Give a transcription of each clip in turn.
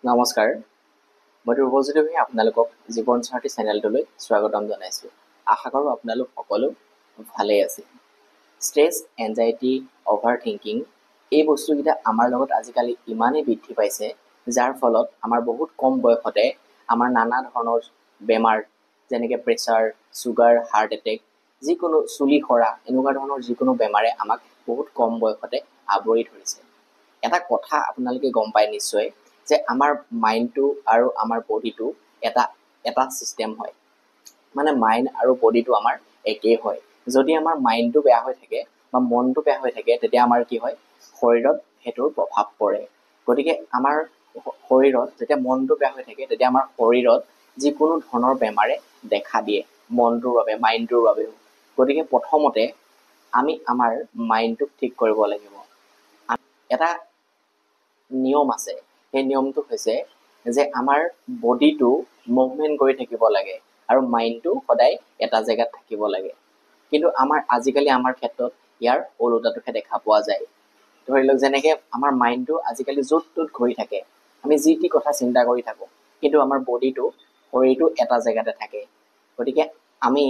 নমস্কাৰ, মই ধ্ৰুৱজ্যোতি হৈ আপোনালোকক জীৱন সাথী চেনেলটোলৈ স্বাগতম জনাইছোঁ। আশা কৰোঁ আপোনালোক সকলো ভালেই আছে। ষ্ট্ৰেছ, এনজাইটি, অভাৰ থিংকিং এই বস্তুকেইটা আমাৰ লগত আজিকালি ইমানেই বৃদ্ধি পাইছে, যাৰ ফলত আমাৰ বহুত কম বয়সতে আমাৰ নানা ধৰণৰ বেমাৰ যেনেকৈ প্ৰেছাৰ, ছুগাৰ, হাৰ্ট এটেক, যিকোনো চুলি সৰা এনেকুৱা ধৰণৰ যিকোনো বেমাৰে আমাক বহুত কম বয়সতে আৱৰি ধৰিছে। এটা কথা আপোনালোকে গম পায় নিশ্চয় যে আমাৰ মাইণ্ডটো আৰু আমাৰ বডিটো এটা ছিষ্টেম হয়। মানে মাইণ্ড আৰু বডিটো আমাৰ একেই হয়। যদি আমাৰ মাইণ্ডটো বেয়া হৈ থাকে বা মনটো বেয়া হৈ থাকে, তেতিয়া আমাৰ কি হয়, শৰীৰত সেইটোৰ প্ৰভাৱ পৰে। গতিকে আমাৰ শৰীৰত যেতিয়া মনটো বেয়া হৈ থাকে, তেতিয়া আমাৰ শৰীৰত যিকোনো ধৰণৰ বেমাৰে দেখা দিয়ে, মনটোৰ বাবে, মাইণ্ডটোৰ বাবেও। গতিকে প্ৰথমতে আমি আমাৰ মাইণ্ডটোক ঠিক কৰিব লাগিব। এটা নিয়ম আছে, সেই নিয়মটো হৈছে যে আমাৰ বডিটো মুভমেণ্ট কৰি থাকিব লাগে আৰু মাইণ্ডটো সদায় এটা জেগাত থাকিব লাগে। কিন্তু আজিকালি আমাৰ ক্ষেত্ৰত ইয়াৰ ওলোটাটোহে দেখা পোৱা যায়। ধৰি লওক, যেনেকৈ আমাৰ মাইণ্ডটো আজিকালি য'ত ত'ত ঘূৰি থাকে, আমি যি টি কথা চিন্তা কৰি থাকোঁ, কিন্তু আমাৰ শৰীৰটো এটা জেগাতে থাকে। গতিকে আমি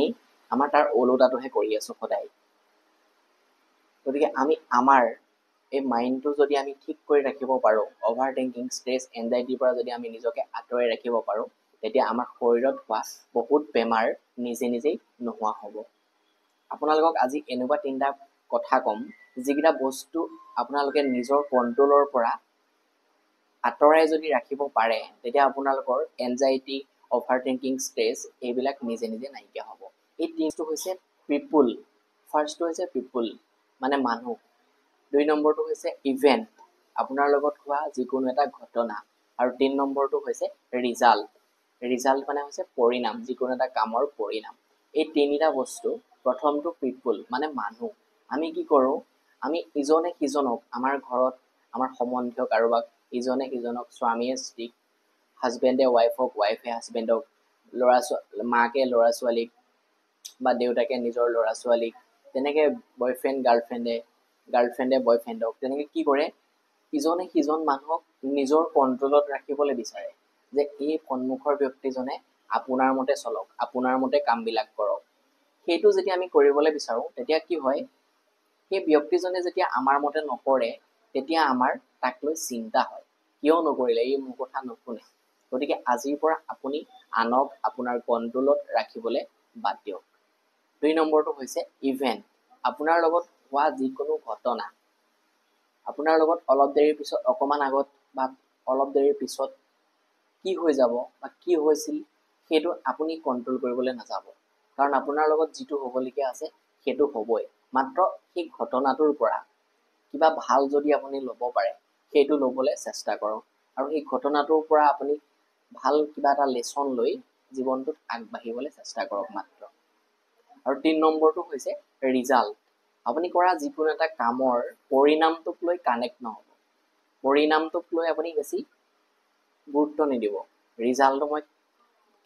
তাৰ ওলোটাটোহে কৰি আছোঁ সদায়। গতিকে আমাৰ এই মাইণ্ডটো যদি আমি ঠিক কৰি ৰাখিব পাৰোঁ, অভাৰ থিংকিং, ষ্ট্ৰেছ, এনজাইটিৰ পৰা যদি আমি নিজকে আঁতৰাই ৰাখিব পাৰোঁ, তেতিয়া আমাৰ শৰীৰত হোৱা বহুত বেমাৰ নিজেই নোহোৱা হ'ব। আপোনালোকক আজি এনেকুৱা 3টা কথা ক'ম, যিকেইটা বস্তু আপোনালোকে নিজৰ কণ্ট্ৰলৰ পৰা আঁতৰাই যদি ৰাখিব পাৰে, তেতিয়া আপোনালোকৰ এনজাইটি, অভাৰ থিংকিং, ষ্ট্ৰেছ এইবিলাক নিজে নাইকিয়া হ'ব। এই 3টো হৈছে পিপুল। ফাৰ্ষ্টটো হৈছে পিপুল, মানে মানুহ। 2 নম্বৰটো হৈছে ইভেণ্ট, আপোনাৰ লগত হোৱা যিকোনো এটা ঘটনা। আৰু 3 নম্বৰটো হৈছে ৰিজাল্ট। ৰিজাল্ট মানে হৈছে পৰিণাম, যিকোনো এটা কামৰ পৰিণাম। এই 3টা বস্তু। প্ৰথমটো পিপুল, মানে মানুহ। আমি কি কৰোঁ, আমি ইজনে সিজনক, আমাৰ ঘৰত আমাৰ সম্বন্ধীয় কাৰোবাক, ইজনে সিজনক, স্বামীয়ে স্ত্ৰীক, হাজবেণ্ডে ৱাইফক, ৱাইফে হাজবেণ্ডক, মাকে ল'ৰা ছোৱালীক বা দেউতাকে নিজৰ ল'ৰা ছোৱালীক, তেনেকৈ বয়ফ্ৰেণ্ড গাৰ্লফ্ৰেণ্ডে বয়ফ্ৰেণ্ডক, তেনেকৈ কি কৰে, ইজনে সিজন মানুহক নিজৰ কণ্ট্ৰলত ৰাখিবলৈ বিচাৰে যে এই সন্মুখৰ ব্যক্তিজনে আপোনাৰ মতে চলক, আপোনাৰ মতে কামবিলাক কৰক। সেইটো যেতিয়া আমি কৰিবলৈ বিচাৰোঁ, তেতিয়া কি হয়, সেই ব্যক্তিজনে যেতিয়া আমাৰ মতে নকৰে, তেতিয়া আমাৰ তাক লৈ চিন্তা হয়, কিয় নকৰিলে, এই মোৰ কথা নুশুনে। গতিকে আজিৰ পৰা আপুনি আনক আপোনাৰ কণ্ট্ৰলত ৰাখিবলৈ বাদ দিয়ক। 2 নম্বৰটো হৈছে ইভেণ্ট, আপোনাৰ লগত হোৱা যিকোনো ঘটনা। আপোনাৰ লগত অলপ দেৰিৰ পিছত, অকণমান আগত বা অলপ দেৰিৰ পিছত কি হৈ যাব বা কি হৈছিল, সেইটো আপুনি কণ্ট্ৰল কৰিবলৈ নাযাব। কাৰণ আপোনাৰ লগত যিটো হ'বলগীয়া আছে সেইটো হ'বই। মাত্ৰ সেই ঘটনাটোৰ পৰা কিবা ভাল যদি আপুনি ল'ব পাৰে, সেইটো ল'বলৈ চেষ্টা কৰক। আৰু সেই ঘটনাটোৰ পৰা আপুনি ভাল কিবা এটা লেচন লৈ জীৱনটোত আগবাঢ়িবলৈ চেষ্টা কৰক মাত্ৰ। আৰু 3 নম্বৰটো হৈছে ৰিজাল্ট। আপুনি কৰা যিকোনো এটা কামৰ পৰিণামটোক লৈ কানেক্ট নহ'ব, পৰিণামটোক লৈ আপুনি বেছি গুৰুত্ব নিদিব। ৰিজাল্টটো মই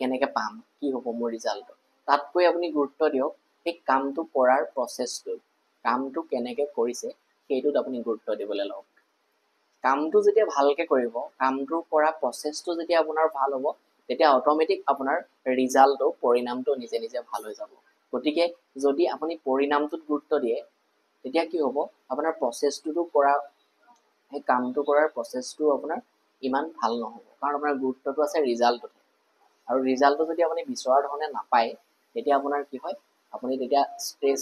কেনেকৈ পাম, কি হ'ব মোৰ ৰিজাল্টটো, তাতকৈ আপুনি গুৰুত্ব দিয়ক সেই কামটো কৰাৰ প্ৰচেছটোত, কামটো কেনেকৈ কৰিছে সেইটোত আপুনি গুৰুত্ব দিবলৈ লওক। কামটো যেতিয়া ভালকৈ কৰিব, কামটো কৰা প্ৰচেছটো যেতিয়া আপোনাৰ ভাল হ'ব, তেতিয়া অট'মেটিক আপোনাৰ ৰিজাল্টটো, পৰিণামটো নিজে ভাল হৈ যাব। গতিকে যদি আপুনি পৰিণামটোত গুৰুত্ব দিয়ে, তেতিয়া কি হ'ব, আপোনাৰ প্ৰচেছটোতো কৰা, সেই কামটো কৰাৰ প্ৰচেছটো আপোনাৰ ইমান ভাল নহ'ব, কাৰণ আপোনাৰ গুৰুত্বটো আছে ৰিজাল্টটোতে। আৰু ৰিজাল্টটো যদি আপুনি বিচৰা ধৰণে নাপায়, তেতিয়া আপোনাৰ কি হয়, আপুনি তেতিয়া ষ্ট্ৰেছ,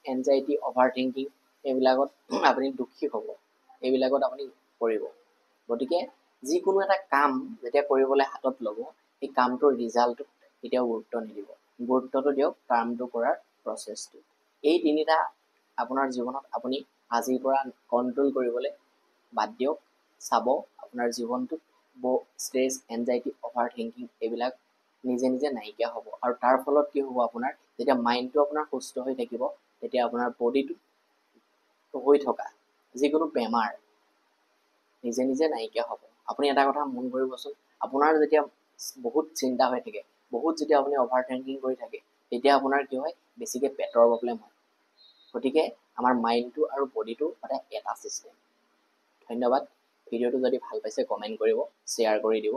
এনজাইটি, অভাৰ থিংকিং এইবিলাকত আপুনি দুখী হ'ব, এইবিলাকত আপুনি পৰিব। গতিকে যিকোনো এটা কাম যেতিয়া কৰিবলৈ হাতত ল'ব, সেই কামটোৰ ৰিজাল্টটোত কেতিয়াও গুৰুত্ব নিদিব, গুৰুত্বটো দিয়ক কামটো কৰাৰ প্ৰচেছটো। এই 3টা আপোনাৰ জীৱনত আপুনি আজিৰ পৰা কণ্ট্ৰল কৰিবলৈ বাদ দিয়ক। চাব আপোনাৰ জীৱনটোত ষ্ট্ৰেছ, এনজাইটি, অভাৰ থিংকিং এইবিলাক নিজে নাইকিয়া হ'ব। আৰু তাৰ ফলত কি হ'ব, আপোনাৰ যেতিয়া মাইণ্ডটো আপোনাৰ সুস্থ হৈ থাকিব, তেতিয়া আপোনাৰ বডিটো হৈ থকা যিকোনো বেমাৰ নিজে নাইকিয়া হ'ব। আপুনি এটা কথা মন কৰিবচোন, আপোনাৰ যেতিয়া বহুত চিন্তা হৈ থাকে, বহুত যেতিয়া আপুনি অভাৰ থিংকিং কৰি থাকে, তেতিয়া আপোনাৰ কি হয়, বেছিকৈ পেটৰ প্ৰব্লেম হয়। গতিকে আমাৰ মাইণ্ডটো আৰু বডিটো সদায় এটা ছিষ্টেম। ধন্যবাদ। ভিডিঅ'টো যদি ভাল পাইছে কমেণ্ট কৰিব, শ্বেয়াৰ কৰি দিব।